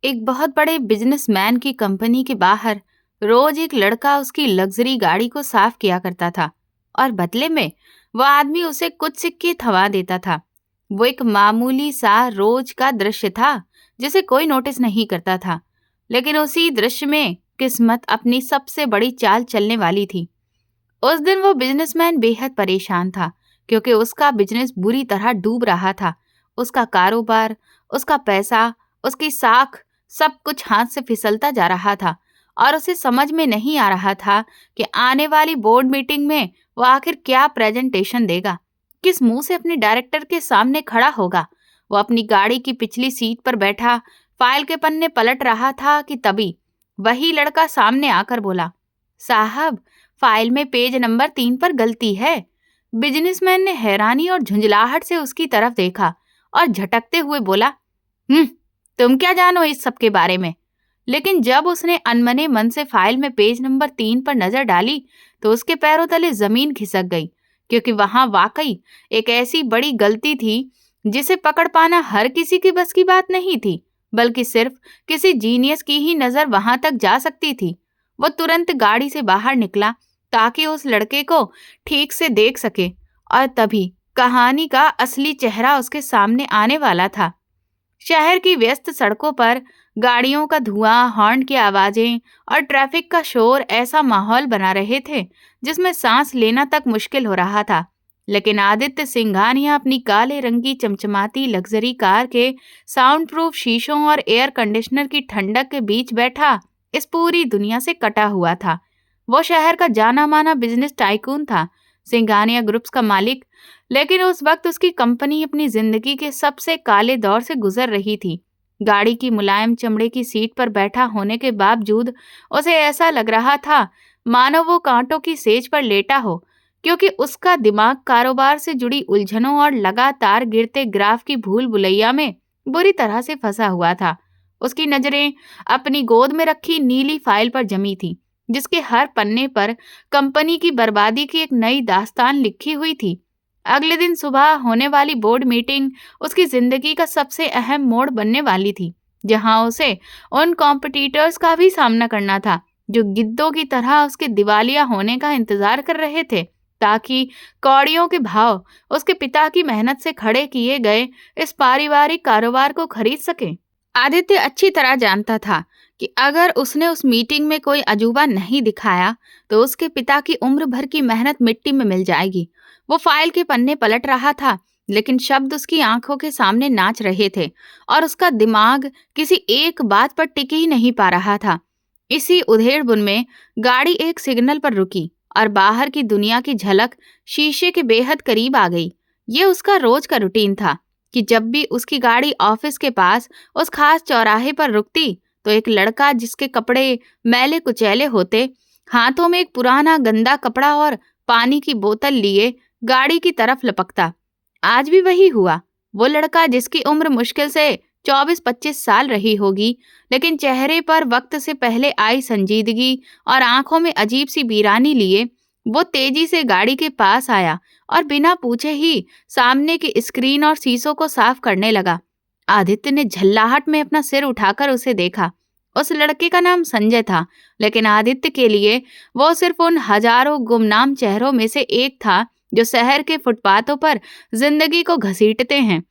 एक बहुत बड़े बिजनेसमैन की कंपनी के बाहर रोज एक लड़का उसकी लग्जरी गाड़ी को साफ किया करता था और बदले में वह आदमी उसे कुछ सिक्के थमा देता था। वो एक मामूली सा रोज का दृश्य था जिसे कोई नोटिस नहीं करता था, लेकिन उसी दृश्य में किस्मत अपनी सबसे बड़ी चाल चलने वाली थी। उस दिन वो बिजनेसमैन बेहद परेशान था क्योंकि उसका बिजनेस बुरी तरह डूब रहा था। उसका कारोबार, उसका पैसा, उसकी साख, सब कुछ हाथ से फिसलता जा रहा था और उसे समझ में नहीं आ रहा था कि आने वाली बोर्ड मीटिंग में वो आखिर क्या प्रेजेंटेशन देगा, किस मुंह से अपने डायरेक्टर के सामने खड़ा होगा। वो अपनी गाड़ी की पिछली सीट पर बैठा फाइल के पन्ने पलट रहा था कि तभी वही लड़का सामने आकर बोला, साहब, फाइल में पेज नंबर 3 पर गलती है। बिजनेसमैन ने हैरानी और झुंझलाहट से उसकी तरफ देखा और झटकते हुए बोला, हम्म, तुम क्या जानो इस सब के बारे में। लेकिन जब उसने अनमने मन से फाइल में पेज नंबर 3 पर नजर डाली तो उसके पैरों तले जमीन खिसक गई, क्योंकि वहां वाकई एक ऐसी बड़ी गलती थी जिसे पकड़ पाना हर किसी की बस की बात नहीं थी, बल्कि सिर्फ किसी जीनियस की ही नजर वहां तक जा सकती थी। वो तुरंत गाड़ी से बाहर निकला ताकि उस लड़के को ठीक से देख सके, और तभी कहानी का असली चेहरा उसके सामने आने वाला था। शहर की व्यस्त सड़कों पर गाड़ियों का धुआं, हॉर्न की आवाजें और ट्रैफिक का शोर ऐसा माहौल बना रहे थे जिसमें सांस लेना तक मुश्किल हो रहा था। लेकिन आदित्य सिंघानिया अपनी काले रंग की चमचमाती लग्जरी कार के साउंड प्रूफ शीशों और एयर कंडीशनर की ठंडक के बीच बैठा इस पूरी दुनिया से कटा हुआ था। वो शहर का जाना माना बिजनेस टाइकून था, सिंघानिया ग्रुप्स का मालिक। लेकिन उस वक्त उसकी कंपनी अपनी जिंदगी के सबसे काले दौर से गुजर रही थी। गाड़ी की मुलायम चमड़े की सीट पर बैठा होने के बावजूद उसे ऐसा लग रहा था मानो वो कांटों की सेज पर लेटा हो, क्योंकि उसका दिमाग कारोबार से जुड़ी उलझनों और लगातार गिरते ग्राफ की भूल भुलैया में बुरी तरह से फंसा हुआ था। उसकी नजरें अपनी गोद में रखी नीली फाइल पर जमी थी, जिसके हर पन्ने पर कंपनी की बर्बादी की एक नई दास्तान लिखी हुई थी। अगले दिन सुबह होने वाली बोर्ड मीटिंग उसकी जिंदगी का सबसे अहम मोड़ बनने वाली थी, जहां उसे उन कॉम्पिटिटर्स का भी सामना करना था जो गिद्धों की तरह उसके दिवालिया होने का इंतजार कर रहे थे ताकि कौड़ियों के भाव उसके पिता की मेहनत से खड़े किए गए इस पारिवारिक कारोबार को खरीद सके। आदित्य अच्छी तरह जानता था कि अगर उसने उस मीटिंग में कोई अजूबा नहीं दिखाया तो उसके पिता की उम्र भर की मेहनत मिट्टी में मिल जाएगी। वो फाइल के पन्ने पलट रहा था, लेकिन शब्द उसकी आंखों के सामने नाच रहे थे और उसका दिमाग किसी एक बात पर टिक ही नहीं पा रहा था। इसी उधेड़बुन में गाड़ी एक सिग्नल पर रुकी और बाहर की दुनिया की झलक शीशे के बेहद करीब आ गई। ये उसका रोज का रूटीन था कि जब भी उसकी गाड़ी ऑफिस के पास उस खास चौराहे पर रुकती तो एक लड़का जिसके कपड़े मैले कुचैले होते, हाथों में एक पुराना गंदा कपड़ा और पानी की बोतल लिए गाड़ी की तरफ लपकता। आज भी वही हुआ। वो लड़का जिसकी उम्र मुश्किल से 24-25 साल रही होगी, लेकिन चेहरे पर वक्त से पहले आई संजीदगी और आंखों में अजीब सी वीरानी लिए वो तेजी से गाड़ी के पास आया और बिना पूछे ही सामने की स्क्रीन और शीशों को साफ करने लगा। आदित्य ने झल्लाहट में अपना सिर उठाकर उसे देखा। उस लड़के का नाम संजय था, लेकिन आदित्य के लिए वो सिर्फ उन हजारों गुमनाम चेहरों में से एक था जो शहर के फुटपाथों पर जिंदगी को घसीटते हैं।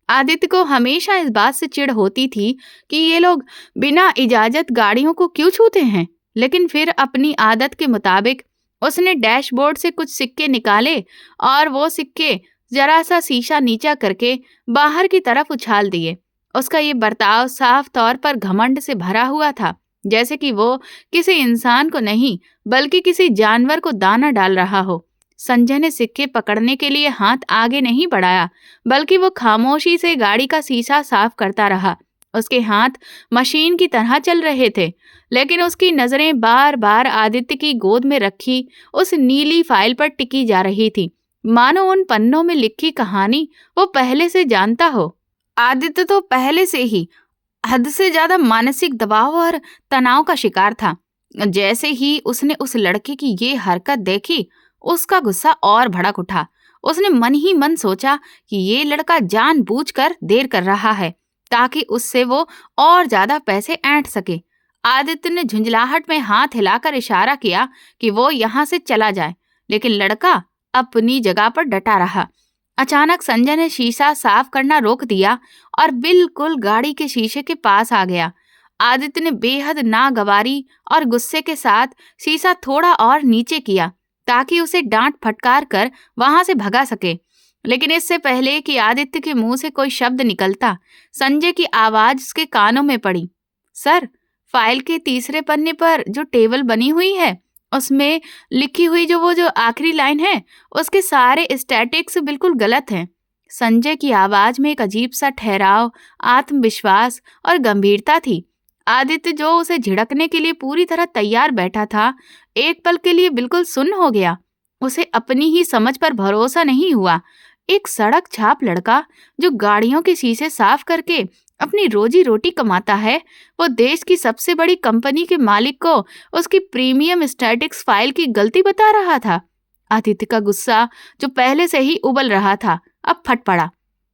आदित्य को हमेशा इस बात से चिढ़ होती थी कि ये लोग बिना इजाजत गाड़ियों को क्यों छूते हैं, लेकिन फिर अपनी आदत के मुताबिक उसने डैशबोर्ड से कुछ सिक्के निकाले और वो सिक्के जरा सा शीशा नीचा करके बाहर की तरफ उछाल दिए। उसका ये बर्ताव साफ तौर पर घमंड से भरा हुआ था, जैसे कि वो किसी इंसान को नहीं बल्कि किसी जानवर को दाना डाल रहा हो। संजय ने सिक्के पकड़ने के लिए हाथ आगे नहीं बढ़ाया, बल्कि वो खामोशी से गाड़ी का शीशा साफ करता रहा। उसके हाथ मशीन की तरह चल रहे थे, लेकिन उसकी नजरें बार बार आदित्य की गोद में रखी उस नीली फाइल पर टिकी जा रही थी, मानो उन पन्नों में लिखी कहानी वो पहले से जानता हो। आदित्य तो पहले से ही हद से ज्यादा मानसिक दबाव और तनाव का शिकार था। जैसे ही उसने उस लड़के की ये हरकत देखी, उसका गुस्सा और भड़क उठा। उसने मन ही मन सोचा कि ये लड़का जानबूझकर देर कर रहा है। ताकि उससे वो और ज्यादा पैसे ऐंठ सके। आदित्य ने झुंझलाहट में हाथ हिलाकर इशारा किया कि वो यहाँ से चला जाए, लेकिन लड़का अपनी जगह पर डटा रहा। अचानक संजय ने शीशा साफ करना रोक दिया और बिल्कुल गाड़ी के शीशे के पास आ गया। आदित्य ने बेहद नागवारी और गुस्से के साथ शीशा थोड़ा और नीचे किया ताकि उसे डांट फटकार कर वहां से भगा सके। लेकिन इससे पहले कि आदित्य के मुंह से कोई शब्द निकलता, संजय की आवाज उसके कानों में पड़ी। सर, फाइल के तीसरे पन्ने पर जो टेबल बनी हुई है, उसमें लिखी हुई जो आखिरी लाइन है, उसके सारे स्टैटिक्स बिल्कुल गलत हैं। संजय की आवाज में एक अजीब सा ठहराव, आत्मविश्वास और गंभीरता थी। आदित्य, जो उसे झिड़कने के लिए पूरी तरह तैयार बैठा था, एक पल के लिए बिल्कुल सुन्न हो गया। उसे अपनी ही समझ पर भरोसा नहीं हुआ। एक सड़क छाप लड़का जो गाड़ियों के शीशे साफ करके अपनी रोजी रोटी कमाता है, वो देश की सबसे बड़ी कंपनी के मालिक को उसकी प्रीमियम स्टैटिक्स फाइल की गलती बता रहा था। आदित्य का गुस्सा, जो पहले से ही उबल रहा था, अब फट पड़ा।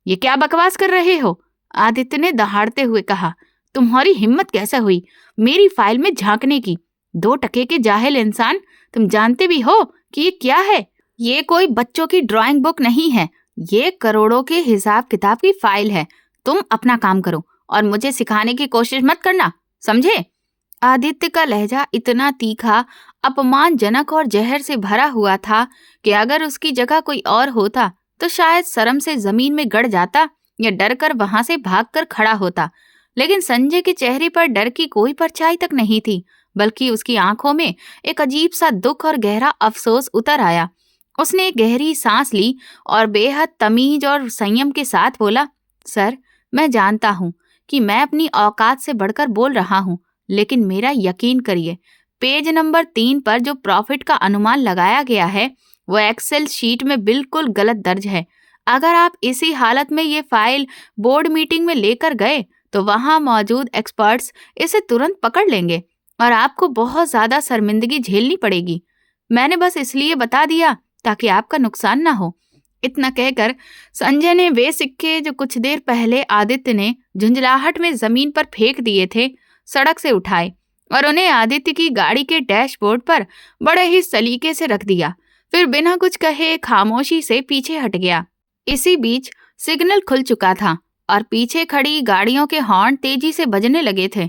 ये क्या बकवास कर रहे हो? आदित्य ने दहाड़ते हुए कहा। तुम्हारी हिम्मत कैसे हुई मेरी फाइल में झांकने की? 2 टके के जाहिल इंसान, तुम जानते भी हो कि ये क्या है? ये कोई बच्चों की ड्राइंग बुक नहीं है, ये करोड़ों के हिसाब किताब की फाइल है। तुम अपना काम करो और मुझे सिखाने की कोशिश मत करना, समझे? आदित्य का लहजा इतना तीखा, अपमानजनक और जहर से भरा हुआ था कि अगर उसकी जगह कोई और होता तो शायद शर्म से जमीन में गड़ जाता या डर कर वहां से भागकर खड़ा होता। लेकिन संजय के चेहरे पर डर की कोई परछाई तक नहीं थी, बल्कि उसकी आंखों में एक अजीब सा दुख और गहरा अफसोस उतर आया। उसने एक गहरी सांस ली और बेहद तमीज और संयम के साथ बोला, सर, मैं जानता हूँ कि मैं अपनी औकात से बढ़कर बोल रहा हूँ, लेकिन मेरा यकीन करिए, पेज नंबर 3 पर जो प्रॉफिट का अनुमान लगाया गया है, वो एक्सेल शीट में बिल्कुल गलत दर्ज है। अगर आप इसी हालत में ये फाइल बोर्ड मीटिंग में लेकर गए तो वहां मौजूद एक्सपर्ट्स इसे तुरंत पकड़ लेंगे और आपको बहुत ज्यादा शर्मिंदगी झेलनी पड़ेगी। मैंने बस इसलिए बता दिया ताकि आपका नुकसान ना हो। इतना कहकर संजय ने वे सिक्के जो कुछ देर पहले आदित्य ने झुंझलाहट में जमीन पर फेंक दिए थे, सड़क से उठाए और उन्हें आदित्य की गाड़ी के डैशबोर्ड पर बड़े ही सलीके से रख दिया। फिर बिना कुछ कहे खामोशी से पीछे हट गया। इसी बीच सिग्नल खुल चुका था और पीछे खड़ी गाड़ियों के हॉर्न तेजी से बजने लगे थे।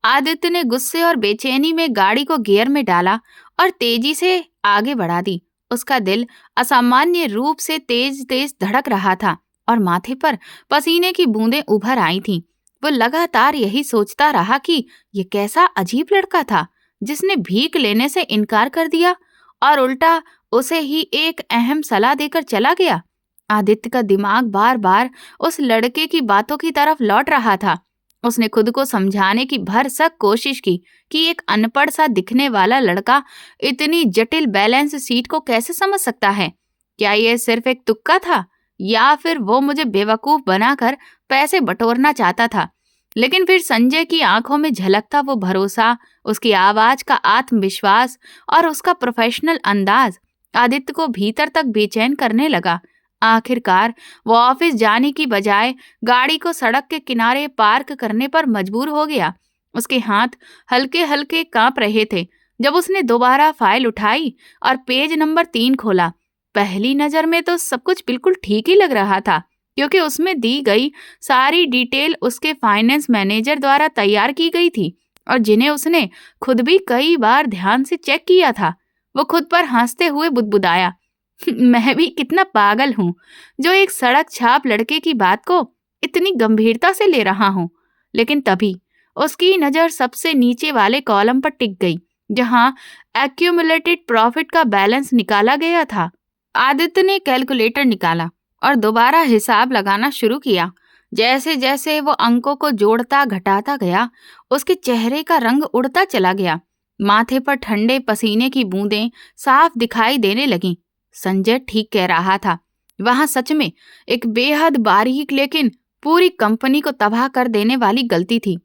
आदित्य ने गुस्से और बेचैनी में गाड़ी को गियर में डाला और तेजी से आगे बढ़ा दी। उसका दिल असामान्य रूप से तेज तेज धड़क रहा था और माथे पर पसीने की बूंदें उभर आई थीं। वो लगातार यही सोचता रहा कि ये कैसा अजीब लड़का था जिसने भीख लेने से इनकार कर दिया और उल्टा उसे ही एक अहम सलाह देकर चला गया। आदित्य का दिमाग बार बार उस लड़के की बातों की तरफ लौट रहा था। उसने खुद को समझाने की भरसक कोशिश की कि एक अनपढ़ सा दिखने वाला लड़का इतनी जटिल बैलेंस शीट को कैसे समझ सकता है। क्या यह सिर्फ एक तुक्का था या फिर वो मुझे बेवकूफ बनाकर पैसे बटोरना चाहता था? लेकिन फिर संजय की आंखों में झलकता वो भरोसा, उसकी आवाज का आत्मविश्वास और उसका प्रोफेशनल अंदाज आदित्य को भीतर तक बेचैन करने लगा। आखिरकार वो ऑफिस जाने की बजाय गाड़ी को सड़क के किनारे पार्क करने पर मजबूर हो गया। उसके हाथ हल्के हल्के कांप रहे थे जब उसने दोबारा फाइल उठाई और पेज नंबर 3 खोला। पहली नजर में तो सब कुछ बिल्कुल ठीक ही लग रहा था, क्योंकि उसमें दी गई सारी डिटेल उसके फाइनेंस मैनेजर द्वारा तैयार की गई थी और जिन्हें उसने खुद भी कई बार ध्यान से चेक किया था। वो खुद पर हंसते हुए बुदबुदाया, मैं भी कितना पागल हूँ जो एक सड़क छाप लड़के की बात को इतनी गंभीरता से ले रहा हूँ। लेकिन तभी उसकी नज़र सबसे नीचे वाले कॉलम पर टिक गई, जहाँ एक्यूमुलेटेड प्रॉफिट का बैलेंस निकाला गया था। आदित्य ने कैलकुलेटर निकाला और दोबारा हिसाब लगाना शुरू किया। जैसे जैसे वो अंकों को जोड़ता घटाता गया, उसके चेहरे का रंग उड़ता चला गया। माथे पर ठंडे पसीने की बूंदें साफ दिखाई देने लगीं। संजय ठीक कह रहा था, वहां सच में एक बेहद बारीक लेकिन पूरी कंपनी को तबाह कर देने वाली गलती थी।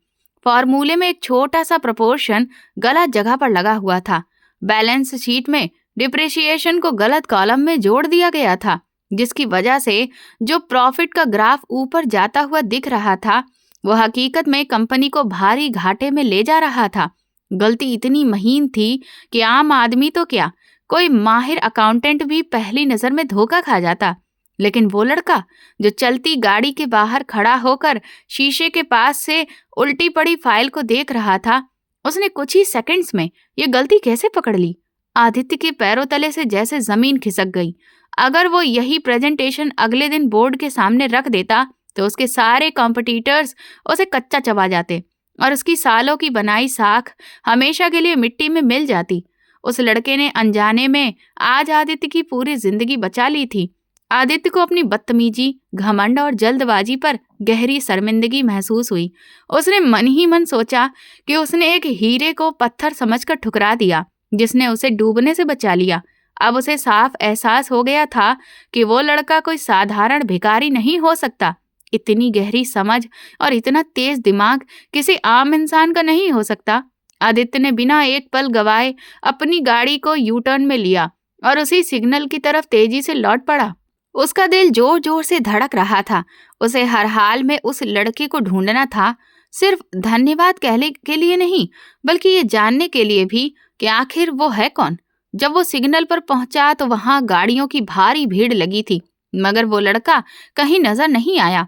फॉर्मूले में एक छोटा सा प्रपोर्शन गलत जगह पर लगा हुआ था। बैलेंस शीट में डिप्रिसिएशन को गलत कॉलम में जोड़ दिया गया था, जिसकी वजह से जो प्रॉफिट का ग्राफ ऊपर जाता हुआ दिख रहा था, वो हकीकत में कंपनी को भारी घाटे में ले जा रहा था। गलती इतनी महीन थी कि आम आदमी तो क्या, कोई माहिर अकाउंटेंट भी पहली नजर में धोखा खा जाता। लेकिन वो लड़का जो चलती गाड़ी के बाहर खड़ा होकर शीशे के पास से उल्टी पड़ी फाइल को देख रहा था, उसने कुछ ही सेकंड्स में ये गलती कैसे पकड़ ली? आदित्य के पैरों तले से जैसे जमीन खिसक गई। अगर वो यही प्रेजेंटेशन अगले दिन बोर्ड के सामने रख देता तो उसके सारे कॉम्पिटिटर्स उसे कच्चा चबा जाते और उसकी सालों की बनाई साख हमेशा के लिए मिट्टी में मिल जाती। उस लड़के ने अनजाने में आज आदित्य की पूरी जिंदगी बचा ली थी। आदित्य को अपनी बदतमीजी, घमंड और जल्दबाजी पर गहरी शर्मिंदगी महसूस हुई। उसने मन ही मन सोचा कि उसने एक हीरे को पत्थर समझकर ठुकरा दिया, जिसने उसे डूबने से बचा लिया। अब उसे साफ एहसास हो गया था कि वो लड़का कोई साधारण भिखारी नहीं हो सकता। इतनी गहरी समझ और इतना तेज दिमाग किसी आम इंसान का नहीं हो सकता। आदित्य ने बिना एक पल गवाए अपनी गाड़ी को यू टर्न में लिया और उसी सिग्नल की तरफ तेजी से लौट पड़ा। उसका दिल जोर जोर से धड़क रहा था। उसे हर हाल में उस लड़के को ढूंढना था, सिर्फ धन्यवाद कहने के लिए नहीं, बल्कि ये जानने के लिए भी कि आखिर वो है कौन। जब वो सिग्नल पर पहुंचा तो वहां गाड़ियों की भारी भीड़ लगी थी, मगर वो लड़का कहीं नजर नहीं आया।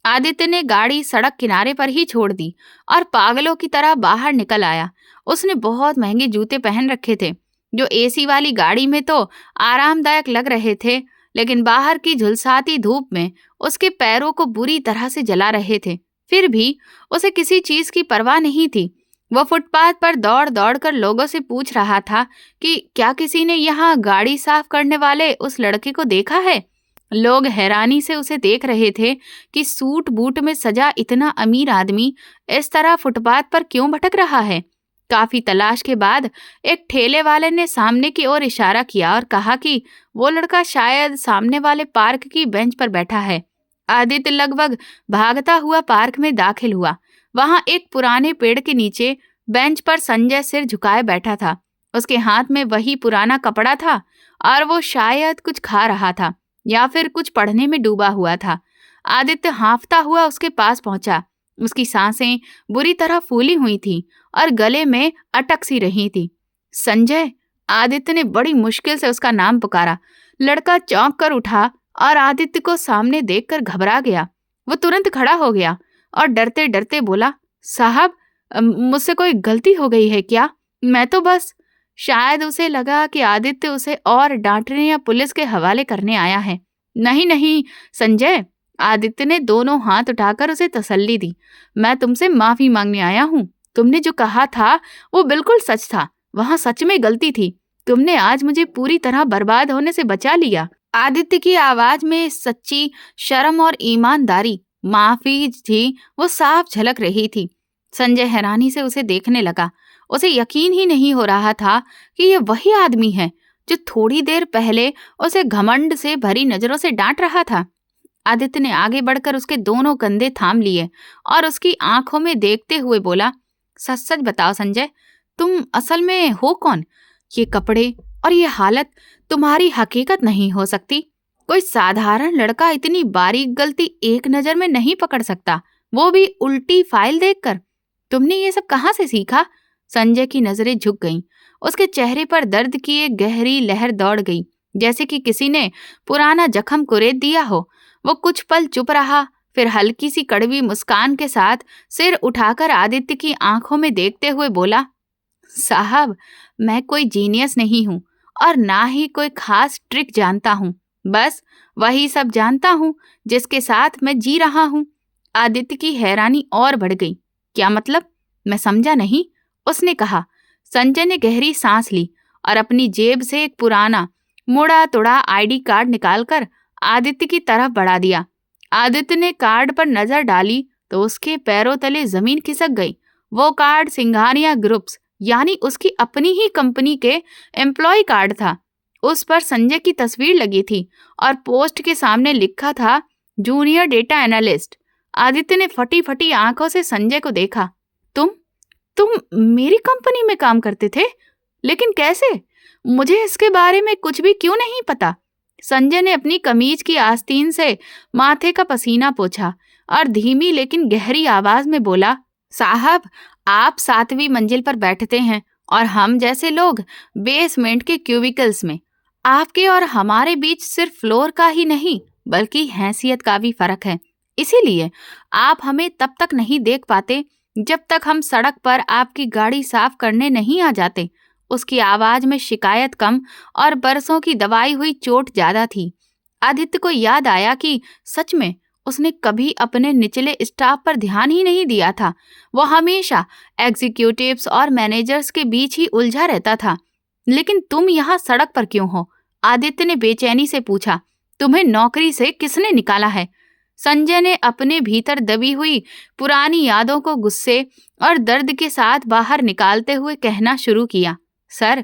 आदित्य ने गाड़ी सड़क किनारे पर ही छोड़ दी और पागलों की तरह बाहर निकल आया। उसने बहुत महंगे जूते पहन रखे थे, जो एसी वाली गाड़ी में तो आरामदायक लग रहे थे, लेकिन बाहर की झुलसाती धूप में उसके पैरों को बुरी तरह से जला रहे थे। फिर भी उसे किसी चीज की परवाह नहीं थी। वह फुटपाथ पर दौड़ दौड़ कर लोगों से पूछ रहा था कि क्या किसी ने यहाँ गाड़ी साफ करने वाले उस लड़के को देखा है। लोग हैरानी से उसे देख रहे थे कि सूट बूट में सजा इतना अमीर आदमी इस तरह फुटपाथ पर क्यों भटक रहा है। काफी तलाश के बाद एक ठेले वाले ने सामने की ओर इशारा किया और कहा कि वो लड़का शायद सामने वाले पार्क की बेंच पर बैठा है। आदित्य लगभग भागता हुआ पार्क में दाखिल हुआ। वहां एक पुराने पेड़ के नीचे बेंच पर संजय सिर झुकाए बैठा था। उसके हाथ में वही पुराना कपड़ा था और वो शायद कुछ खा रहा था या फिर कुछ पढ़ने में डूबा हुआ था। आदित्य हांफता हुआ उसके पास पहुंचा। उसकी सांसें बुरी तरह फूली हुई थी और गले में अटक सी रही थी। संजय, आदित्य ने बड़ी मुश्किल से उसका नाम पुकारा। लड़का चौंक कर उठा और आदित्य को सामने देखकर घबरा गया। वो तुरंत खड़ा हो गया और डरते डरते बोला, साहब, मुझसे कोई गलती हो गई है क्या? मैं तो बस। शायद उसे लगा कि आदित्य उसे और डांटने या पुलिस के हवाले करने आया है। नहीं नहीं संजय, आदित्य ने दोनों हाथ उठाकर उसे तसल्ली दी। मैं तुमसे माफी मांगने आया हूँ। तुमने जो कहा था वो बिल्कुल सच था। वहां सच में गलती थी। तुमने आज मुझे पूरी तरह बर्बाद होने से बचा लिया। आदित्य की आवाज में सच्ची शर्म और ईमानदारी, माफी थी, वो साफ झलक रही थी। संजय हैरानी से उसे देखने लगा। उसे यकीन ही नहीं हो रहा था कि ये वही आदमी है जो थोड़ी देर पहले उसे घमंड से भरी नजरों से डांट रहा था। आदित्य ने आगे बढ़कर उसके दोनों कंधे थाम लिए और उसकी आंखों में देखते हुए बोला, सच सच बताओ संजय, तुम असल में हो कौन? ये कपड़े और ये हालत तुम्हारी हकीकत नहीं हो सकती। कोई साधारण लड़का इतनी बारीक गलती एक नजर में नहीं पकड़ सकता, वो भी उल्टी फाइल देखकर। तुमने ये सब कहाँ से सीखा? संजय की नजरें झुक गईं। उसके चेहरे पर दर्द की एक गहरी लहर दौड़ गई, जैसे कि किसी ने पुराना जख्म कुरेद दिया हो। वो कुछ पल चुप रहा, फिर हल्की सी कड़वी मुस्कान के साथ सिर उठाकर आदित्य की आंखों में देखते हुए बोला, साहब, मैं कोई जीनियस नहीं हूँ और ना ही कोई खास ट्रिक जानता हूँ। बस वही सब जानता हूँ जिसके साथ मैं जी रहा हूँ। आदित्य की हैरानी और बढ़ गई। क्या मतलब? मैं समझा नहीं, उसने कहा। संजय ने गहरी सांस ली और अपनी जेब से एक पुराना मुड़ा तुड़ा आईडी कार्ड निकालकर आदित्य की तरफ बढ़ा दिया। आदित्य ने कार्ड पर नजर डाली तो उसके पैरों तले जमीन खिसक गई। वो कार्ड सिंघानिया ग्रुप्स यानी उसकी अपनी ही कंपनी के एम्प्लॉय कार्ड था। उस पर संजय की तस्वीर लगी थी और पोस्ट के सामने लिखा था, जूनियर डेटा एनालिस्ट। आदित्य ने फटी फटी आंखों से संजय को देखा। तुम मेरी कंपनी में काम करते थे? लेकिन कैसे? मुझे इसके बारे में कुछ भी क्यों नहीं पता? संजय ने अपनी कमीज की आस्तीन से माथे का पसीना पोंछा और धीमी लेकिन गहरी आवाज में बोला, साहब, आप 7वीं मंजिल पर बैठते हैं और हम जैसे लोग बेसमेंट के क्यूबिकल्स में। आपके और हमारे बीच सिर्फ फ्लोर का ही नहीं बल्कि हैसियत का भी फर्क है। इसीलिए आप हमें तब तक नहीं देख पाते जब तक हम सड़क पर आपकी गाड़ी साफ करने नहीं आ जाते। उसकी आवाज में शिकायत कम और बरसों की दवाई हुई चोट ज्यादा थी। आदित्य को याद आया कि सच में उसने कभी अपने निचले स्टाफ पर ध्यान ही नहीं दिया था। वो हमेशा एग्जीक्यूटिव्स और मैनेजर्स के बीच ही उलझा रहता था। लेकिन तुम यहाँ सड़क पर क्यों हो? आदित्य ने बेचैनी से पूछा। तुम्हें नौकरी से किसने निकाला है? संजय ने अपने भीतर दबी हुई पुरानी यादों को गुस्से और दर्द के साथ बाहर निकालते हुए कहना शुरू किया। सर,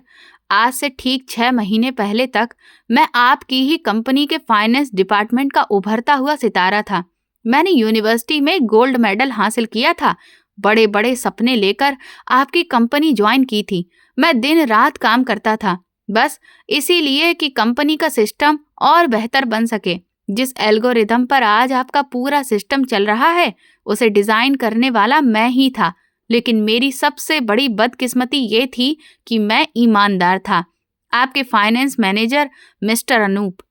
आज से ठीक 6 महीने पहले तक मैं आपकी ही कंपनी के फाइनेंस डिपार्टमेंट का उभरता हुआ सितारा था। मैंने यूनिवर्सिटी में गोल्ड मेडल हासिल किया था। बड़े बड़े सपने लेकर आपकी कंपनी ज्वाइन की थी। मैं दिन रात काम करता था, बस इसीलिए कि कंपनी का सिस्टम और बेहतर बन सके। जिस एल्गोरिदम पर आज आपका पूरा सिस्टम चल रहा है, उसे डिजाइन करने वाला मैं ही था। लेकिन मेरी सबसे बड़ी बदकिस्मती ये थी कि मैं ईमानदार था। आपके फाइनेंस मैनेजर मिस्टर अनूप।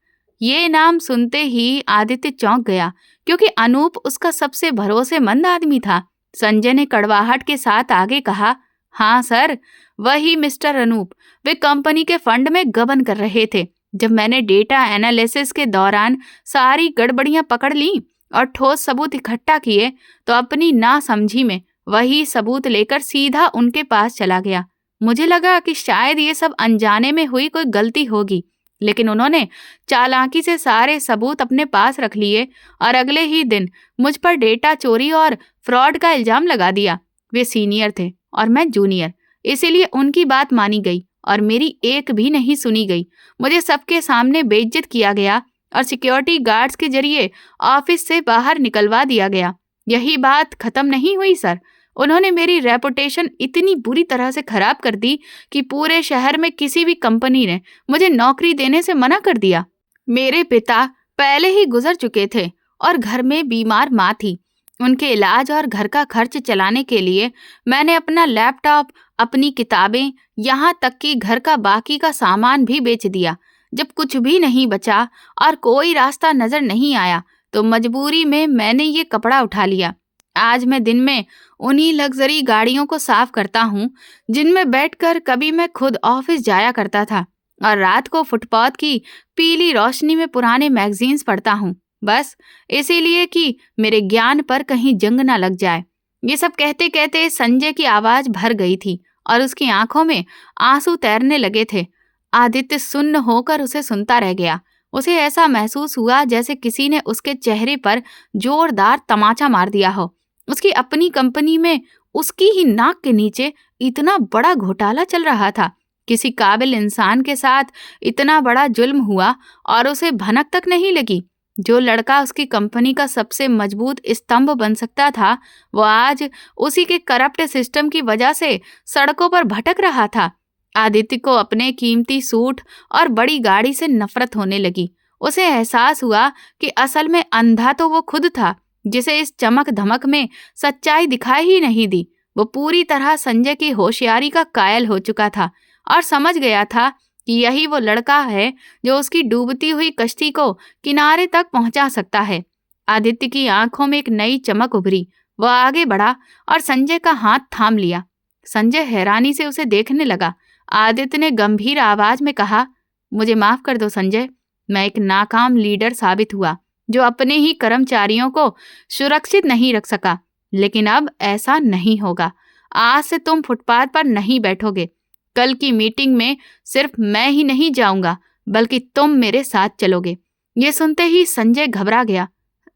ये नाम सुनते ही आदित्य चौंक गया, क्योंकि अनूप उसका सबसे भरोसेमंद आदमी था। संजय ने कड़वाहट के साथ आगे कहा, हाँ सर, वही मिस्टर अनूप। वे कंपनी के फंड में गबन कर रहे थे। जब मैंने डेटा एनालिसिस के दौरान सारी गड़बड़ियां पकड़ ली और ठोस सबूत इकट्ठा किए, तो अपनी नासमझी में वही सबूत लेकर सीधा उनके पास चला गया। मुझे लगा कि शायद ये सब अनजाने में हुई कोई गलती होगी, लेकिन उन्होंने चालाकी से सारे सबूत अपने पास रख लिए और अगले ही दिन मुझ पर डेटा चोरी और फ्रॉड का इल्जाम लगा दिया। वे सीनियर थे और मैं जूनियर, इसीलिए उनकी बात मानी गई और मेरी एक भी नहीं सुनी गई। मुझे सबके सामने बेइज्जत किया गया और सिक्योरिटी गार्ड्स के जरिए ऑफिस से बाहर निकलवा दिया गया। यही बात खत्म नहीं हुई सर। उन्होंने मेरी रेपुटेशन इतनी बुरी तरह से खराब कर दी कि पूरे शहर में किसी भी कंपनी ने मुझे नौकरी देने से मना कर दिया। मेरे पिता पहले ही गुजर चुके थे और घर में बीमार माँ थी। उनके इलाज और घर का खर्च चलाने के लिए मैंने अपना लैपटॉप, अपनी किताबें, यहाँ तक कि घर का बाकी का सामान भी बेच दिया। जब कुछ भी नहीं बचा और कोई रास्ता नजर नहीं आया, तो मजबूरी में मैंने ये कपड़ा उठा लिया। आज मैं दिन में उन्हीं लग्जरी गाड़ियों को साफ करता हूँ जिनमें बैठकर कभी मैं खुद ऑफिस जाया करता था, और रात को फुटपाथ की पीली रोशनी में पुराने मैगजीन्स पढ़ता हूँ, बस इसीलिए कि मेरे ज्ञान पर कहीं जंग ना लग जाए। ये सब कहते कहते संजय की आवाज भर गई थी और उसकी आंखों में आंसू तैरने लगे थे। आदित्य सुन्न होकर उसे सुनता रह गया। उसे ऐसा महसूस हुआ जैसे किसी ने उसके चेहरे पर जोरदार तमाचा मार दिया हो। उसकी अपनी कंपनी में उसकी ही नाक के नीचे इतना बड़ा घोटाला चल रहा था। किसी काबिल इंसान के साथ इतना बड़ा जुल्म हुआ और उसे भनक तक नहीं लगी। जो लड़का उसकी कंपनी का सबसे मजबूत स्तंभ बन सकता था, वो आज उसी के करप्ट सिस्टम की वजह से सड़कों पर भटक रहा था। आदित्य को अपने कीमती सूट और बड़ी गाड़ी से नफरत होने लगी। उसे एहसास हुआ कि असल में अंधा तो वो खुद था, जिसे इस चमक धमक में सच्चाई दिखाई ही नहीं दी। वो पूरी तरह संजय की होशियारी का कायल हो चुका था और समझ गया था कि यही वो लड़का है जो उसकी डूबती हुई कश्ती को किनारे तक पहुंचा सकता है। आदित्य की आंखों में एक नई चमक उभरी। वह आगे बढ़ा और संजय का हाथ थाम लिया। संजय हैरानी से उसे देखने लगा। आदित्य ने गंभीर आवाज में कहा, मुझे माफ कर दो संजय, मैं एक नाकाम लीडर साबित हुआ जो अपने ही कर्मचारियों को सुरक्षित नहीं रख सका। लेकिन अब ऐसा नहीं होगा। आज से तुम फुटपाथ पर नहीं बैठोगे। कल की मीटिंग में सिर्फ मैं ही नहीं जाऊंगा, बल्कि तुम मेरे साथ चलोगे। ये सुनते ही संजय घबरा गया।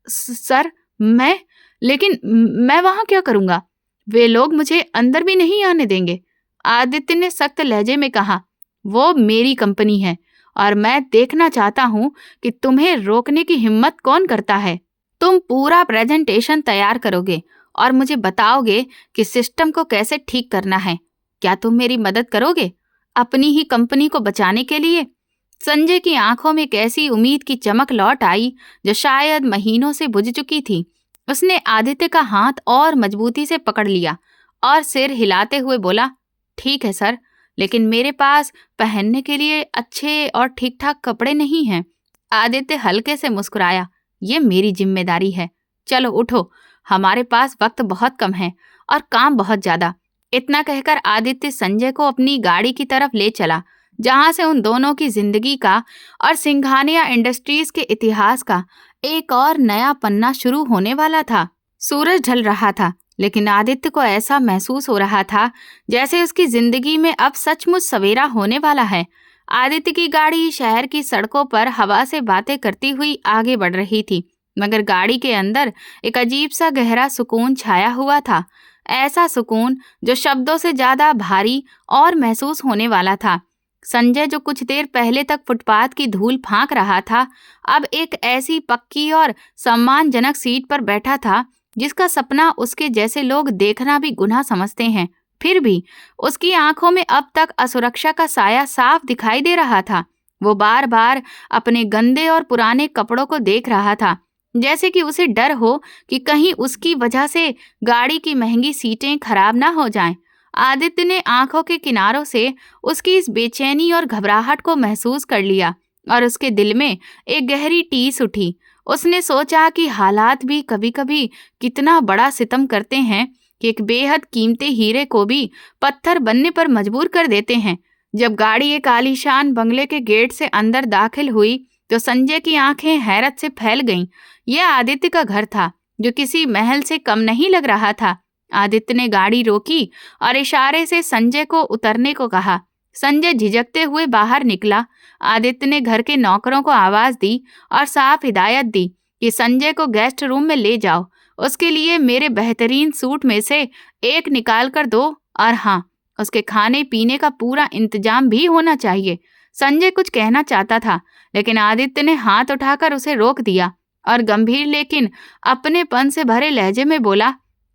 सर, लेकिन मैं वहां क्या करूंगा? वे लोग मुझे अंदर भी नहीं आने देंगे। आदित्य ने सख्त लहजे में कहा, वो मेरी कंपनी है और मैं देखना चाहता हूं कि तुम्हें रोकने की हिम्मत कौन करता है। तुम पूरा प्रेजेंटेशन तैयार करोगे और मुझे बताओगे कि सिस्टम को कैसे ठीक करना है। क्या तुम मेरी मदद करोगे अपनी ही कंपनी को बचाने के लिए? संजय की आंखों में एक ऐसी उम्मीद की चमक लौट आई जो शायद महीनों से बुझ चुकी थी। उसने आदित्य का हाथ और मजबूती से पकड़ लिया और सिर हिलाते हुए बोला, ठीक है सर, लेकिन मेरे पास पहनने के लिए अच्छे और ठीक ठाक कपड़े नहीं हैं। आदित्य हल्के से मुस्कुराया, ये मेरी जिम्मेदारी है। चलो उठो, हमारे पास वक्त बहुत कम है और काम बहुत ज्यादा। इतना कहकर आदित्य संजय को अपनी गाड़ी की तरफ ले चला, जहां से उन दोनों की जिंदगी का और सिंघानिया इंडस्ट्रीज के इतिहास का एक और नया पन्ना शुरू होने वाला था। सूरज ढल रहा था, लेकिन आदित्य को ऐसा महसूस हो रहा था जैसे उसकी जिंदगी में अब सचमुच सवेरा होने वाला है। आदित्य की गाड़ी शहर की सड़कों पर हवा से बातें करती हुई आगे बढ़ रही थी, मगर गाड़ी के अंदर एक अजीब सा गहरा सुकून छाया हुआ था। ऐसा सुकून जो शब्दों से ज्यादा भारी और महसूस होने वाला था। संजय, जो कुछ देर पहले तक फुटपाथ की धूल फांक रहा था, अब एक ऐसी पक्की और सम्मानजनक सीट पर बैठा था जिसका सपना उसके जैसे लोग देखना भी गुनाह समझते हैं। फिर भी उसकी आंखों में अब तक असुरक्षा का साया साफ दिखाई दे रहा था। वो बार बार अपने गंदे और पुराने कपड़ों को देख रहा था, जैसे कि उसे डर हो कि कहीं उसकी वजह से गाड़ी की महंगी सीटें खराब ना हो जाएं। आदित्य ने आंखों के किनारों से उसकी इस बेचैनी और घबराहट को महसूस कर लिया और उसके दिल में एक गहरी टीस उठी। उसने सोचा कि हालात भी कभी-कभी कितना बड़ा सितम करते हैं कि एक बेहद कीमती हीरे को भी पत्थर बनने पर मजबूर कर देते हैं। जब गाड़ी एक आलीशान बंगले के गेट से अंदर दाखिल हुई तो संजय की आंखें हैरत से फैल गईं। यह आदित्य का घर था, जो किसी महल से कम नहीं लग रहा था। आदित्य ने गाड़ी रोकी और इशारे से संजय को उतरने को कहा। संजय झिझकते हुए बाहर निकला। आदित्य ने घर के नौकरों को आवाज दी और साफ हिदायत दी कि संजय को गेस्ट रूम में ले जाओ। उसके लिए मेरे बेहतरीन सूट में से एक निकाल कर दो, और हाँ, उसके खाने पीने का पूरा इंतजाम भी होना चाहिए। संजय कुछ कहना चाहता था, लेकिन आदित्य ने हाथ उठाकर उसे रोक दिया और गंभीर लेकिन अपनेपन से भरे लहजे में बोला,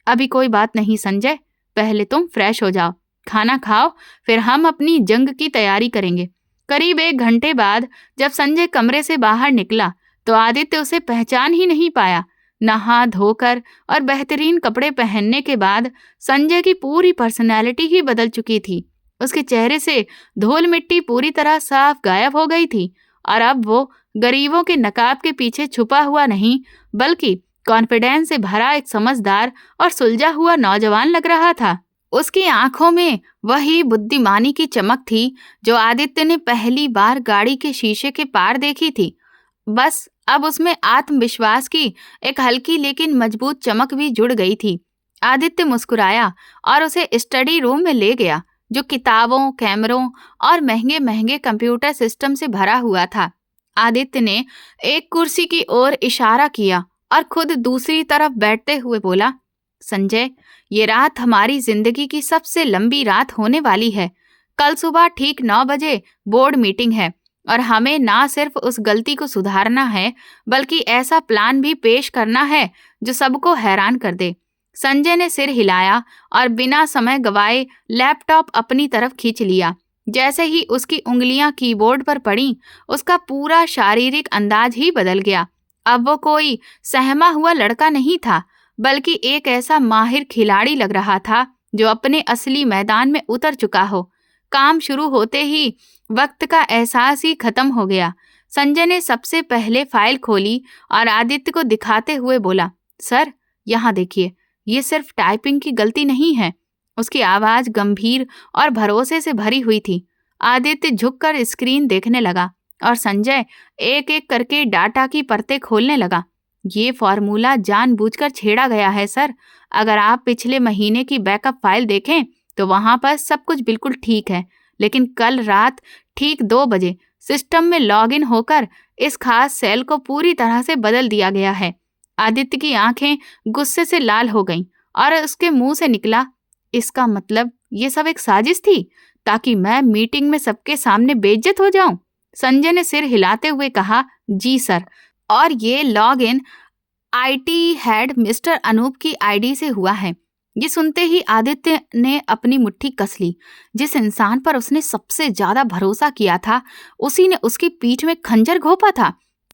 अभी कोई बात नहीं संजय, पहले तुम फ्रेश हो जाओ, खाना खाओ, फिर हम अपनी जंग की तैयारी करेंगे। करीब 1 घंटे बाद जब संजय कमरे से बाहर निकला तो आदित्य उसे पहचान ही नहीं पाया। नहा धोकर और बेहतरीन कपड़े पहनने के बाद संजय की पूरी पर्सनैलिटी ही बदल चुकी थी। उसके चेहरे से धूल मिट्टी पूरी तरह साफ गायब हो गई थी और अब वो गरीबों के नकाब के पीछे छुपा हुआ नहीं, बल्कि कॉन्फिडेंस से भरा एक समझदार और सुलझा हुआ नौजवान लग रहा था। उसकी आंखों में वही बुद्धिमानी की चमक थी जो आदित्य ने पहली बार गाड़ी के शीशे के पार देखी थी। बस अब उसमें आत्मविश्वास की एक हल्की लेकिन मजबूत चमक भी जुड़ गई थी। आदित्य मुस्कुराया और उसे स्टडी रूम में ले गया, जो किताबों, कैमरों और महंगे महंगे कंप्यूटर सिस्टम से भरा हुआ था। आदित्य ने एक कुर्सी की ओर इशारा किया और खुद दूसरी तरफ बैठते हुए बोला, संजय, ये रात हमारी जिंदगी की सबसे लंबी रात होने वाली है। कल सुबह ठीक 9 बजे बोर्ड मीटिंग है और हमें ना सिर्फ उस गलती को सुधारना है, बल्कि ऐसा प्लान भी पेश करना है जो सबको हैरान कर दे। संजय ने सिर हिलाया और बिना समय गवाए लैपटॉप अपनी तरफ खींच लिया। जैसे ही उसकी उंगलियां कीबोर्ड पर पड़ी, उसका पूरा शारीरिक अंदाज ही बदल गया। अब वो कोई सहमा हुआ लड़का नहीं था, बल्कि एक ऐसा माहिर खिलाड़ी लग रहा था जो अपने असली मैदान में उतर चुका हो। काम शुरू होते ही वक्त का एहसास ही खत्म हो गया। संजय ने सबसे पहले फाइल खोली और आदित्य को दिखाते हुए बोला, सर, यहाँ देखिए, ये सिर्फ टाइपिंग की गलती नहीं है। उसकी आवाज गंभीर और भरोसे से भरी हुई थी। आदित्य झुककर स्क्रीन देखने लगा और संजय एक एक करके डाटा की परतें खोलने लगा। ये फॉर्मूला जानबूझकर छेड़ा गया है सर। अगर आप पिछले महीने की बैकअप फाइल देखें तो वहां पर सब कुछ बिल्कुल ठीक है, लेकिन कल रात ठीक 2 बजे सिस्टम में लॉगिन होकर इस खास सेल को पूरी तरह से बदल दिया गया है। आदित्य की आंखें गुस्से से लाल हो गईं और उसके मुंह से निकला, इसका मतलब ये सब एक साजिश थी ताकि मैं मीटिंग में सबके सामने बेइज्जत हो जाऊं? संजय ने सिर हिलाते हुए कहा, जी सर, और ये log in IT head mister Anoop की आईडी से हुआ है। ये सुनते ही आदित्य ने अपनी मुट्ठी कस ली। जिस इंसान पर उसने सबसे ज्यादा भरोसा किया था, उसी ने उसकी पीठ में खंजर घोंपा था।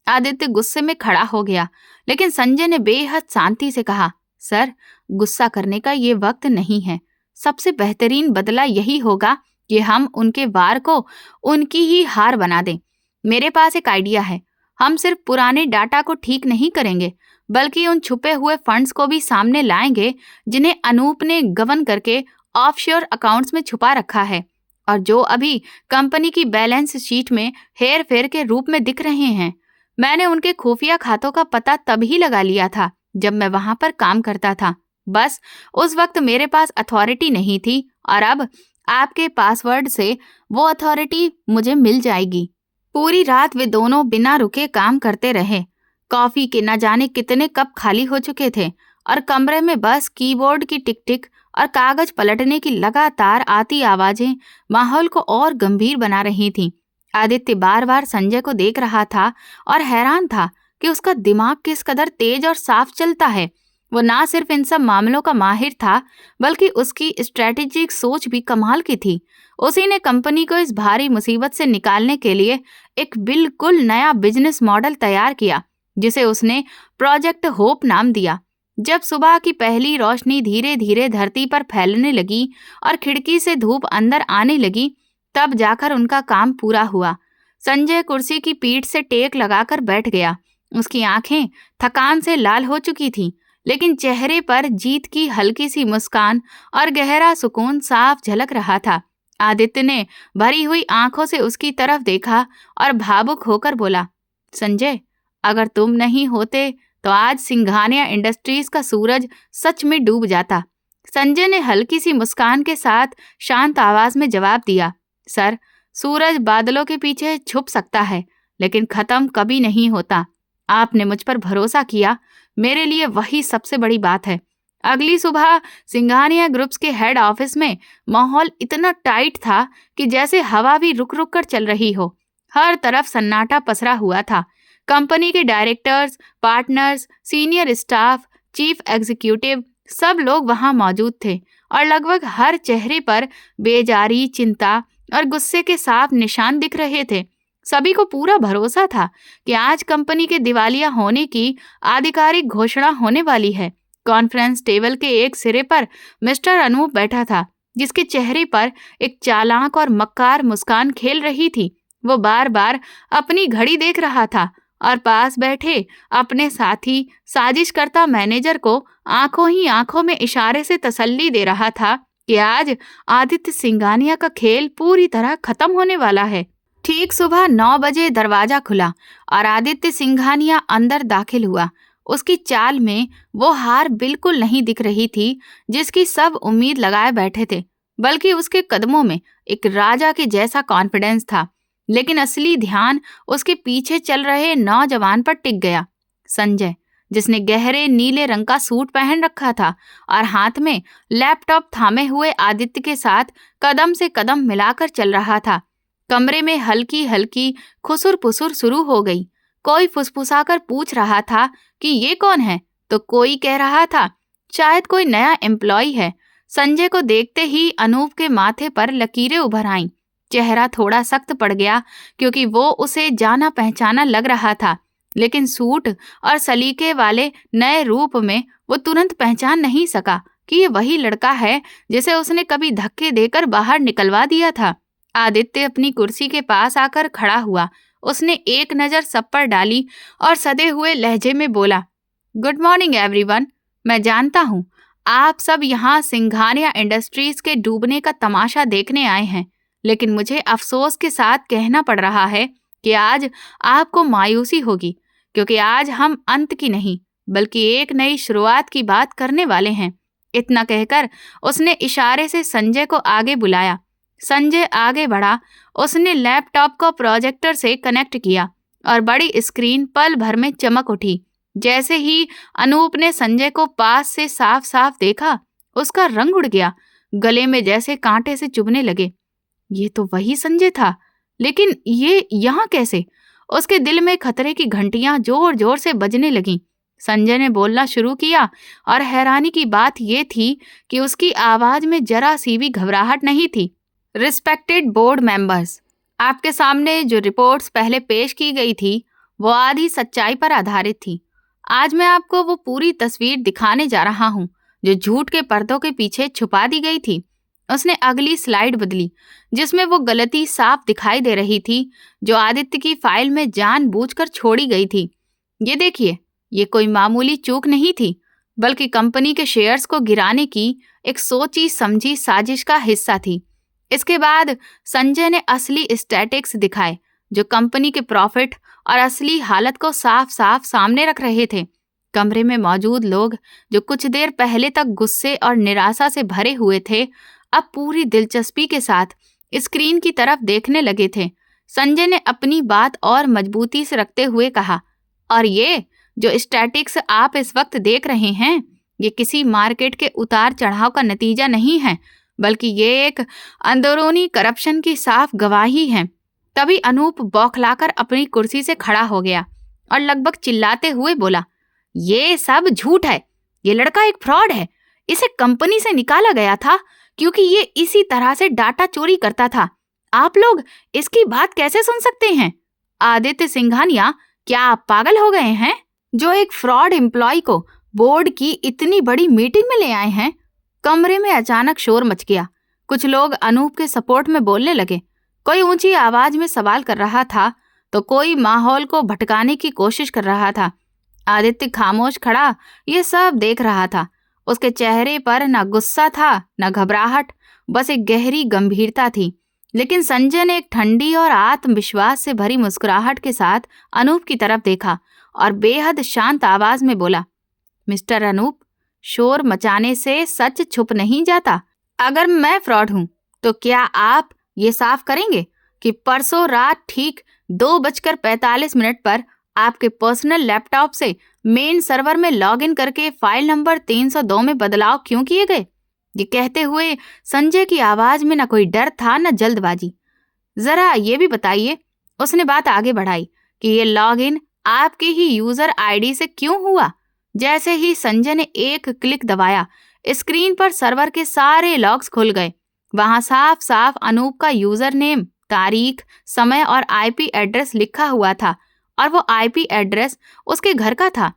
आदित्य गुस्से में खड़ा हो गया, लेकिन संजय ने बेहद शांति से कहा, सर, गुस्सा करने का ये वक्त नहीं है। सबसे बेहतरीन बदला यही होगा कि हम उनके वार को उनकी ही हार बना दें। मेरे पास एक आइडिया है। हम सिर्फ पुराने डाटा को ठीक नहीं करेंगे, बल्कि उन छुपे हुए फंड्स को भी सामने लाएंगे जिन्हें अनूप ने गबन करके ऑफशोर अकाउंट्स में छुपा रखा है और जो अभी कंपनी की बैलेंस शीट में हेर फेर के रूप में दिख रहे हैं। मैंने उनके खुफिया खातों का पता तभी लगा लिया था जब मैं वहां पर काम करता था। बस उस वक्त मेरे पास अथॉरिटी नहीं थी और अब आपके पासवर्ड से वो अथॉरिटी मुझे मिल जाएगी। पूरी रात वे दोनों बिना रुके काम करते रहे। कॉफी के न जाने कितने कप खाली हो चुके थे और कमरे में बस कीबोर्ड की टिक टिक और कागज पलटने की लगातार आती आवाजें माहौल को और गंभीर बना रही थीं। आदित्य बार बार संजय को देख रहा था और हैरान था कि उसका दिमाग किस कदर तेज और साफ चलता है। वो ना सिर्फ इन सब मामलों का माहिर था, बल्कि उसकी स्ट्रेटेजिक सोच भी कमाल की थी। उसी ने कंपनी को इस भारी मुसीबत से निकालने के लिए एक बिल्कुल नया बिजनेस मॉडल तैयार किया, जिसे उसने प्रोजेक्ट होप नाम दिया। जब सुबह की पहली रोशनी धीरे धीरे धरती पर फैलने लगी और खिड़की से धूप अंदर आने लगी, तब जाकर उनका काम पूरा हुआ। संजय कुर्सी की पीठ से टेक लगाकर बैठ गया। उसकी आंखें थकान से लाल हो चुकी थीं, लेकिन चेहरे पर जीत की हल्की सी मुस्कान और गहरा सुकून साफ झलक रहा था। आदित्य ने भरी हुई आंखों से उसकी तरफ देखा और भावुक होकर बोला, संजय, अगर तुम नहीं होते तो आज सिंघानिया इंडस्ट्रीज का सूरज सच में डूब जाता। संजय ने हल्की सी मुस्कान के साथ शांत आवाज में जवाब दिया, सर, सूरज बादलों के पीछे छुप सकता है, लेकिन खत्म कभी नहीं होता। आपने मुझ पर भरोसा किया, मेरे लिए वही सबसे बड़ी बात है। अगली सुबह सिंघानिया ग्रुप्स के हेड ऑफिस में माहौल इतना टाइट था कि जैसे हवा भी रुक रुक कर चल रही हो। हर तरफ सन्नाटा पसरा हुआ था। कंपनी के directors, partners, senior staff, chief executive, सब लोग वहां मौजूद थे और लगभग हर चेहरे पर बेजारी, चिंता और गुस्से के साफ निशान दिख रहे थे। सभी को पूरा भरोसा था कि आज कंपनी के दिवालिया होने की आधिकारिक घोषणा होने वाली है। कॉन्फ्रेंस टेबल के एक सिरे पर मिस्टर अनूप बैठा था, जिसके चेहरे पर एक चालाक और मक्कार मुस्कान खेल रही थी। वो बार बार अपनी घड़ी देख रहा था और पास बैठे अपने साथी साजिशकर्ता मैनेजर को आंखों ही आंखों में इशारे से तसल्ली दे रहा था कि आज आदित्य सिंघानिया का खेल पूरी तरह खत्म होने वाला है। ठीक सुबह 9 बजे दरवाजा खुला और आदित्य सिंघानिया अंदर दाखिल हुआ। उसकी चाल में वो हार बिल्कुल नहीं दिख रही थी जिसकी सब उम्मीद लगाए बैठे थे, बल्कि उसके कदमों में एक राजा के जैसा कॉन्फिडेंस था। लेकिन असली ध्यान उसके पीछे चल रहे नौजवान पर टिक गया, संजय, जिसने गहरे नीले रंग का सूट पहन रखा था और हाथ में लैपटॉप थामे हुए आदित्य के साथ कदम से कदम मिलाकर चल रहा था। कमरे में हल्की हल्की खुसुर पुसुर शुरू हो गई। कोई फुसफुसाकर पूछ रहा था कि ये कौन है, तो कोई कह रहा था शायद कोई नया एम्प्लॉय है। संजय को देखते ही अनूप के माथे पर लकीरें उभर आईं। चेहरा थोड़ा सख्त पड़ गया क्योंकि वो उसे जाना पहचाना लग रहा था, लेकिन सूट और सलीके वाले नए रूप में वो तुरंत पहचान नहीं सका कि ये वही लड़का है जिसे उसने कभी धक्के देकर बाहर निकलवा दिया था। आदित्य अपनी कुर्सी के पास आकर खड़ा हुआ। उसने एक नजर सब पर डाली और सधे हुए लहजे में बोला, गुड मॉर्निंग एवरीवन। मैं जानता हूँ आप सब यहाँ सिंघानिया इंडस्ट्रीज के डूबने का तमाशा देखने आए हैं, लेकिन मुझे अफसोस के साथ कहना पड़ रहा है कि आज आपको मायूसी होगी, क्योंकि आज हम अंत की नहीं बल्कि एक नई शुरुआत की बात करने वाले हैं। इतना कहकर उसने इशारे से संजय को आगे बुलाया। संजय आगे बढ़ा। उसने लैपटॉप को प्रोजेक्टर से कनेक्ट किया और बड़ी स्क्रीन पल भर में चमक उठी। जैसे ही अनूप ने संजय को पास से साफ साफ देखा, उसका रंग उड़ गया। गले में जैसे कांटे से चुभने लगे। ये तो वही संजय था, लेकिन ये यहाँ कैसे? उसके दिल में खतरे की घंटियां जोर जोर से बजने लगीं। संजय ने बोलना शुरू किया और हैरानी की बात ये थी कि उसकी आवाज में जरा सी भी घबराहट नहीं थी। रिस्पेक्टेड बोर्ड मेंबर्स, आपके सामने जो रिपोर्ट्स पहले पेश की गई थी वो आधी सच्चाई पर आधारित थी। आज मैं आपको वो पूरी तस्वीर दिखाने जा रहा हूँ जो झूठ के पर्दों के पीछे छुपा दी गई थी। उसने अगली स्लाइड बदली, जिसमें वो गलती साफ दिखाई दे रही थी जो आदित्य की फाइल में जानबूझकर छोड़ी गई थी। ये देखिए, ये कोई मामूली चूक नहीं थी, बल्कि कंपनी के शेयर्स को गिराने की एक सोची समझी साजिश का हिस्सा थी। इसके बाद संजय ने असली स्टैटिक्स दिखाए जो कंपनी के प्रॉफिट और असली हालत को साफ साफ सामने रख रहे थे। कमरे में मौजूद लोग जो कुछ देर पहले तक गुस्से और निराशा से भरे हुए थे, अब पूरी दिलचस्पी के साथ स्क्रीन की तरफ देखने लगे थे। संजय ने अपनी बात और मजबूती से रखते हुए कहा, और ये जो स्टैटिक्स आप इस वक्त देख रहे हैं, ये किसी मार्केट के उतार चढ़ाव का नतीजा नहीं है, बल्कि ये एक अंदरूनी करप्शन की साफ गवाही है। तभी अनूप बौखलाकर अपनी कुर्सी से खड़ा हो गया और लगभग चिल्लाते हुए बोला, ये सब झूठ है। ये लड़का एक फ्रॉड है। इसे कंपनी से निकाला गया था क्योंकि ये इसी तरह से डाटा चोरी करता था। आप लोग इसकी बात कैसे सुन सकते हैं? आदित्य सिंघानिया, क्या आप पागल हो गए हैं जो एक फ्रॉड एम्प्लॉय को बोर्ड की इतनी बड़ी मीटिंग में ले आए हैं? कमरे में अचानक शोर मच गया। कुछ लोग अनूप के सपोर्ट में बोलने लगे। कोई ऊंची आवाज में सवाल कर रहा था तो कोई माहौल को भटकाने की कोशिश कर रहा था। आदित्य खामोश खड़ा ये सब देख रहा था। उसके चेहरे पर न गुस्सा था न घबराहट, बस एक गहरी गंभीरता थी। लेकिन संजय ने एक ठंडी और आत्मविश्वास से भरी मुस्कुराहट के साथ अनूप की तरफ देखा और बेहद शांत आवाज में बोला, मिस्टर अनूप, शोर मचाने से सच छुप नहीं जाता। अगर मैं फ्रॉड हूं तो क्या आप ये साफ करेंगे कि परसों रात ठीक 2:45 पर आपके पर्सनल लैपटॉप से मेन सर्वर में लॉगिन करके फाइल नंबर 302 में बदलाव क्यों किए गए? ये कहते हुए संजय की आवाज में न कोई डर था न जल्दबाजी। जरा ये भी बताइए, उसने बात आगे बढ़ाई, कि ये लॉगिन आपके ही यूजर आईडी से क्यों हुआ? जैसे ही संजय ने एक क्लिक दबाया, स्क्रीन पर सर्वर के सारे लॉग्स खुल गए। वहां साफ साफ अनूप का यूजर नेम, तारीख, समय और आईपी एड्रेस लिखा हुआ था, और वो आईपी एड्रेस उसके घर का था।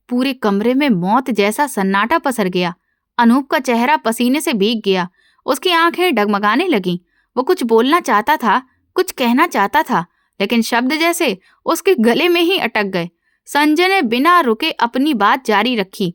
पूरे कमरे में मौत जैसा सन्नाटा पसर गया। अनूप का चेहरा पसीने से भीग गया। उसकी आंखें डगमगाने लगीं। वो कुछ बोलना चाहता था, कुछ कहना चाहता था, लेकिन शब्द जैसे उसके गले में ही अटक गए। संजय ने बिना रुके अपनी बात जारी रखी,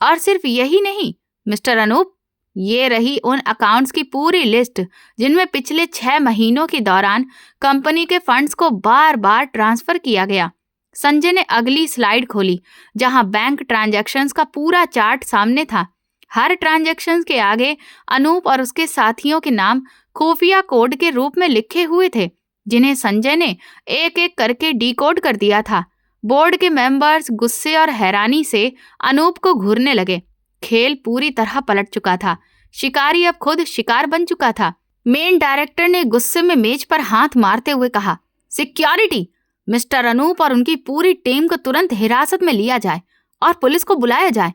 और सिर्फ यही नहीं, मिस्टर अनूप, ये रही उन अकाउंट्स की पूरी लिस्ट जिनमें पिछले 6 महीनों के दौरान कंपनी के फंड्स को बार बार ट्रांसफर किया गया। संजय ने अगली स्लाइड खोली, जहां बैंक ट्रांजैक्शंस का पूरा चार्ट सामने था। हर ट्रांजैक्शन के आगे अनूप और उसके साथियों के नाम खुफिया कोड के रूप में लिखे हुए थे, जिन्हें संजय ने एक एक करके डिकोड कर दिया था। बोर्ड के मेंबर्स गुस्से और हैरानी से अनूप को घूरने लगे। खेल पूरी तरह पलट चुका था। शिकारी अब खुद शिकार बन चुका था। मेन डायरेक्टर ने गुस्से में मेज पर हाथ मारते हुए कहा, सिक्योरिटी, मिस्टर अनूप और उनकी पूरी टीम को तुरंत हिरासत में लिया जाए और पुलिस को बुलाया जाए।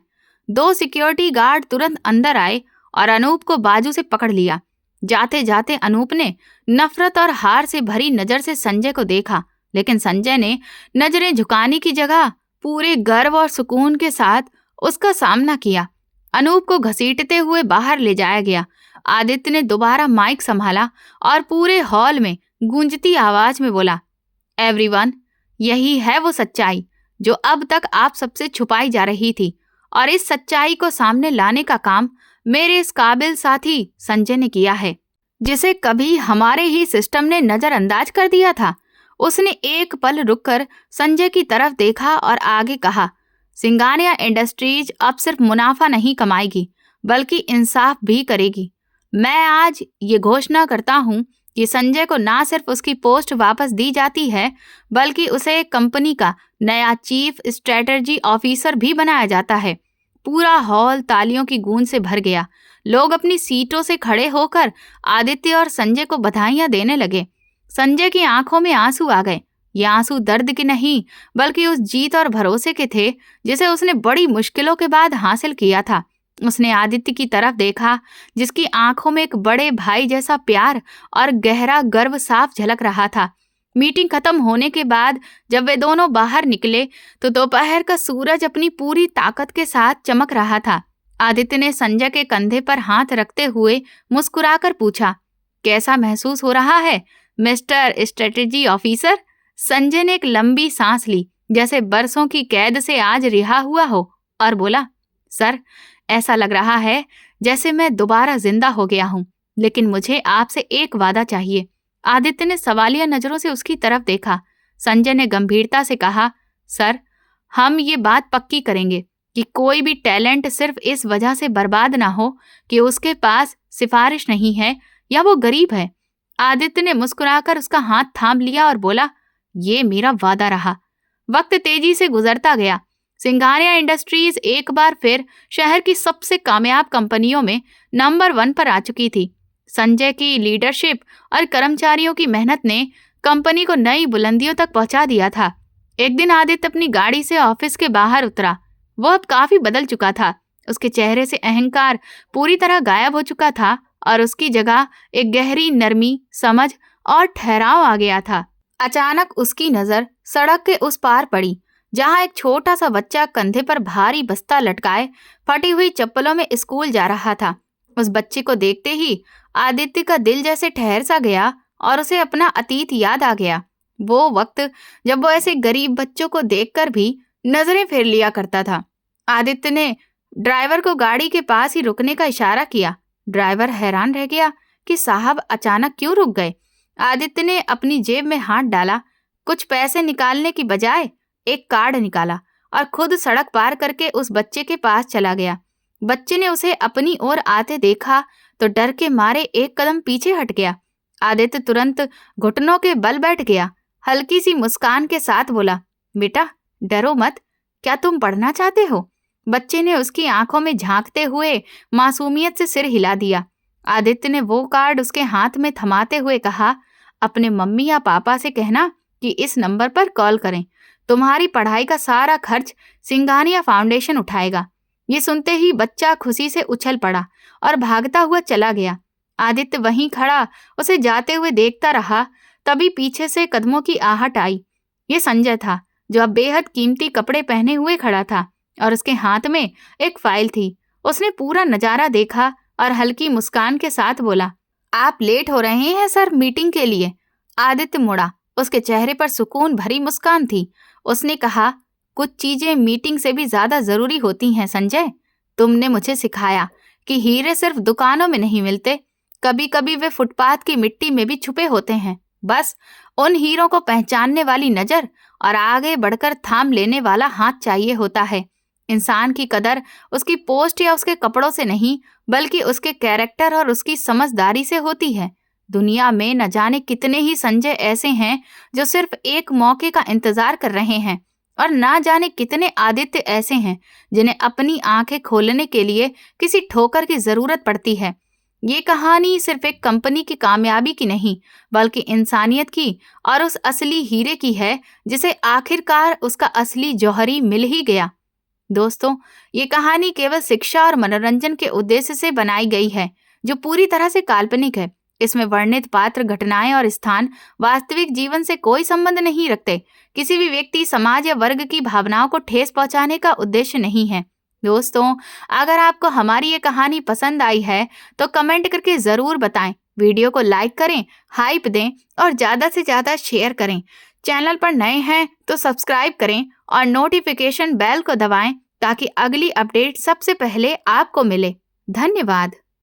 2 सिक्योरिटी गार्ड तुरंत अंदर आए और अनूप को बाजू से पकड़ लिया। जाते जाते अनूप ने नफरत और हार से भरी नजर से संजय को देखा, लेकिन संजय ने नजरें झुकाने की जगह पूरे गर्व और सुकून के साथ उसका सामना किया। अनूप को घसीटते हुए बाहर ले जाया गया। आदित्य ने दोबारा माइक संभाला और पूरे हॉल में गूंजती आवाज में बोला, एवरीवन, यही है वो सच्चाई जो अब तक आप सबसे छुपाई जा रही थी, और इस सच्चाई को सामने लाने का काम मेरे इस काबिल साथी संजय ने किया है, जिसे कभी हमारे ही सिस्टम ने नजरअंदाज कर दिया था। उसने एक पल रुककर संजय की तरफ देखा और आगे कहा, सिंघानिया इंडस्ट्रीज अब सिर्फ मुनाफा नहीं कमाएगी, बल्कि इंसाफ भी करेगी। मैं आज ये घोषणा करता हूँ कि संजय को ना सिर्फ उसकी पोस्ट वापस दी जाती है, बल्कि उसे कंपनी का नया चीफ स्ट्रेटजी ऑफिसर भी बनाया जाता है। पूरा हॉल तालियों की गूंज से भर गया। लोग अपनी सीटों से खड़े होकर आदित्य और संजय को बधाइयां देने लगे। संजय की आंखों में आंसू आ गए। ये आंसू दर्द के नहीं, बल्कि उस जीत और भरोसे के थे जिसे उसने बड़ी मुश्किलों के बाद हासिल किया था। उसने आदित्य की तरफ देखा, जिसकी आंखों में एक बड़े भाई जैसा प्यार और गहरा गर्व साफ झलक रहा था। मीटिंग खत्म होने के बाद जब वे दोनों बाहर निकले तो दोपहर का सूरज अपनी पूरी ताकत के साथ चमक रहा था। आदित्य ने संजय के कंधे पर हाथ रखते हुए मुस्कुराकर पूछा, कैसा महसूस हो रहा है मिस्टर स्ट्रेटेजी ऑफिसर? संजय ने एक लंबी सांस ली, जैसे बरसों की कैद से आज रिहा हुआ हो, और बोला, सर, ऐसा लग रहा है जैसे मैं दोबारा जिंदा हो गया हूँ, लेकिन मुझे आपसे एक वादा चाहिए। आदित्य ने सवालिया नजरों से उसकी तरफ देखा। संजय ने गंभीरता से कहा, सर, हम ये बात पक्की करेंगे कि कोई भी टैलेंट सिर्फ इस वजह से बर्बाद ना हो कि उसके पास सिफारिश नहीं है या वो गरीब है। आदित्य ने मुस्कुराकर उसका हाथ थाम लिया और बोला, ये मेरा वादा रहा। वक्त तेजी से गुजरता गया। सिंघानिया इंडस्ट्रीज एक बार फिर शहर की सबसे कामयाब कंपनियों में नंबर 1 पर आ चुकी थी। संजय की लीडरशिप और कर्मचारियों की मेहनत ने कंपनी को नई बुलंदियों तक पहुंचा दिया था। एक दिन आदित्य अपनी गाड़ी से ऑफिस के बाहर उतरा। वो अब काफी बदल चुका था। उसके चेहरे से अहंकार पूरी तरह गायब हो चुका था और उसकी जगह एक गहरी नरमी, समझ और ठहराव आ गया था। अचानक उसकी नजर सड़क के उस पार पड़ी, जहां एक छोटा सा बच्चा कंधे पर भारी बस्ता लटकाए फटी हुई चप्पलों में स्कूल जा रहा था। उस बच्चे को देखते ही आदित्य का दिल जैसे ठहर सा गया और उसे अपना अतीत याद आ गया। वो वक्त जब वो ऐसे गरीब बच्चों को देखकर भी नजरें फेर लिया करता था। आदित्य ने ड्राइवर को गाड़ी के पास ही रुकने का इशारा किया। ड्राइवर हैरान रह गया कि साहब अचानक क्यों रुक गए। आदित्य ने अपनी जेब में हाथ डाला, कुछ पैसे निकालने की बजाय एक कार्ड निकाला और खुद सड़क पार करके उस बच्चे के पास चला गया। बच्चे ने उसे अपनी ओर आते देखा तो डर के मारे एक कदम पीछे हट गया। आदित्य तुरंत घुटनों के बल बैठ गया। हल्की सी मुस्कान के साथ बोला, बेटा डरो मत, क्या तुम पढ़ना चाहते हो? बच्चे ने उसकी आंखों में झांकते हुए मासूमियत से सिर हिला दिया। आदित्य ने वो कार्ड उसके हाथ में थमाते हुए कहा, अपने मम्मी या पापा से कहना कि इस नंबर पर कॉल करें। तुम्हारी पढ़ाई का सारा खर्च सिंघानिया फाउंडेशन उठाएगा। ये सुनते ही बच्चा खुशी से उछल पड़ा और भागता हुआ चला गया। आदित्य वहीं खड़ा उसे जाते हुए देखता रहा। तभी पीछे से कदमों की आहट आई। ये संजय था, जो अब बेहद कीमती कपड़े पहने हुए खड़ा था और उसके हाथ में एक फाइल थी। उसने पूरा नजारा देखा और हल्की मुस्कान के साथ बोला, आप लेट हो रहे हैं सर मीटिंग के लिए। आदित्य मुड़ा। उसके चेहरे पर सुकून भरी मुस्कान थी। उसने कहा, कुछ चीजें मीटिंग से भी ज्यादा जरूरी होती हैं संजय। तुमने मुझे सिखाया कि हीरे सिर्फ दुकानों में नहीं मिलते, कभी कभी वे फुटपाथ की मिट्टी में भी छुपे होते हैं। बस उन हीरों को पहचानने वाली नजर और आगे बढ़कर थाम लेने वाला हाथ चाहिए होता है। इंसान की कदर उसकी पोस्ट या उसके कपड़ों से नहीं, बल्कि उसके कैरेक्टर और उसकी समझदारी से होती है। दुनिया में न जाने कितने ही संजय ऐसे हैं जो सिर्फ एक मौके का इंतजार कर रहे हैं, और ना जाने कितने आदित्य ऐसे हैं जिन्हें अपनी आंखें खोलने के लिए किसी ठोकर की जरूरत पड़ती है। ये कहानी सिर्फ एक कंपनी की कामयाबी की नहीं, बल्कि इंसानियत की और उस असली हीरे की है जिसे आखिरकार उसका असली जौहरी मिल ही गया। दोस्तों, ये कहानी केवल शिक्षा और मनोरंजन के उद्देश्य से बनाई गई है, जो पूरी तरह से काल्पनिक है। इसमें वर्णित पात्र, घटनाएं और स्थान वास्तविक जीवन से कोई संबंध नहीं रखते। किसी भी व्यक्ति, समाज या वर्ग की भावनाओं को ठेस पहुंचाने का उद्देश्य नहीं है। दोस्तों, अगर आपको हमारी ये कहानी पसंद आई है तो कमेंट करके जरूर बताएं। वीडियो को लाइक करें, हाइप दें और ज्यादा से ज्यादा शेयर करें। चैनल पर नए हैं तो सब्सक्राइब करें और नोटिफिकेशन बेल को दबाएं ताकि अगली अपडेट सबसे पहले आपको मिले। धन्यवाद।